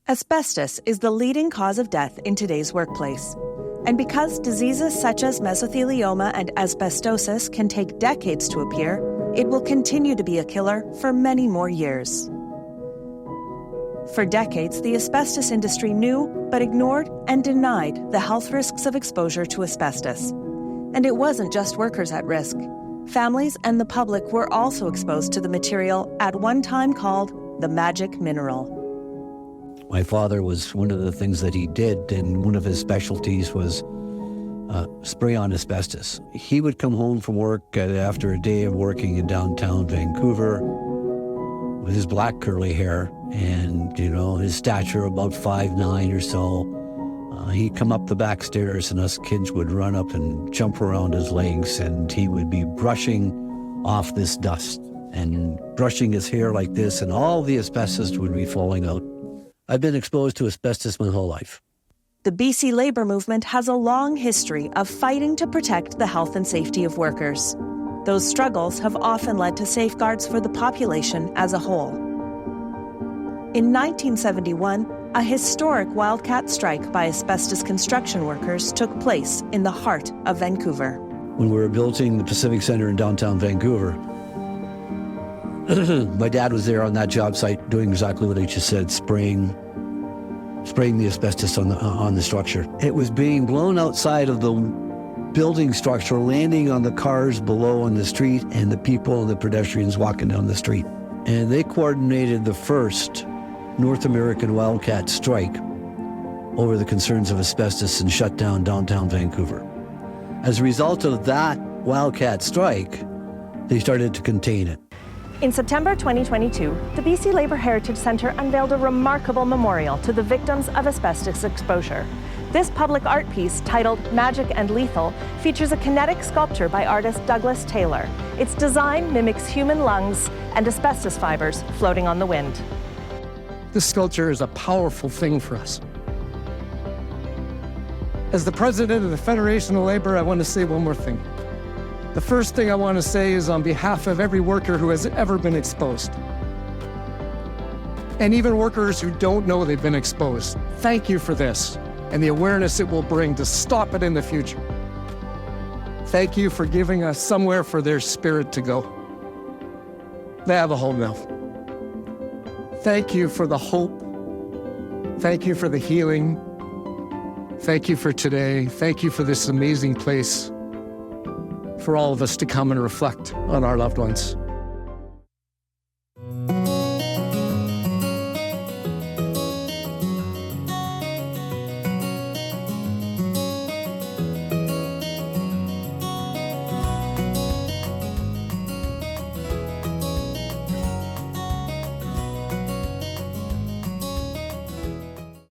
Asbestos is the leading cause of death in today's workplace. And because diseases such as mesothelioma and asbestosis can take decades to appear, it will continue to be a killer for many more years. For decades, the asbestos industry knew but ignored and denied the health risks of exposure to asbestos. And it wasn't just workers at risk. Families and the public were also exposed to the material at one time called the magic mineral. My father was one of the things that he did, and one of his specialties was spray on asbestos. He would come home from work after a day of working in downtown Vancouver with his black curly hair and, his stature about 5'9" or so. He'd come up the back stairs and us kids would run up and jump around his legs, and he would be brushing off this dust and brushing his hair like this, and all the asbestos would be falling out. I've been exposed to asbestos my whole life. The BC Labour Movement has a long history of fighting to protect the health and safety of workers. Those struggles have often led to safeguards for the population as a whole. In 1971, a historic wildcat strike by asbestos construction workers took place in the heart of Vancouver. When we were building the Pacific Centre in downtown Vancouver, my dad was there on that job site doing exactly what he just said, spraying the asbestos on the structure. It was being blown outside of the building structure, landing on the cars below on the street and the people and the pedestrians walking down the street. And they coordinated the first North American wildcat strike over the concerns of asbestos and shut down downtown Vancouver. As a result of that wildcat strike, they started to contain it. In September 2022, the BC Labour Heritage Centre unveiled a remarkable memorial to the victims of asbestos exposure. This public art piece, titled Magic and Lethal, features a kinetic sculpture by artist Douglas Taylor. Its design mimics human lungs and asbestos fibers floating on the wind. This sculpture is a powerful thing for us. As the president of the Federation of Labour, I want to say one more thing. The first thing I want to say is on behalf of every worker who has ever been exposed, and even workers who don't know they've been exposed, thank you for this and the awareness it will bring to stop it in the future. Thank you for giving us somewhere for their spirit to go. They have a home now. Thank you for the hope. Thank you for the healing. Thank you for today. Thank you for this amazing place for all of us to come and reflect on our loved ones.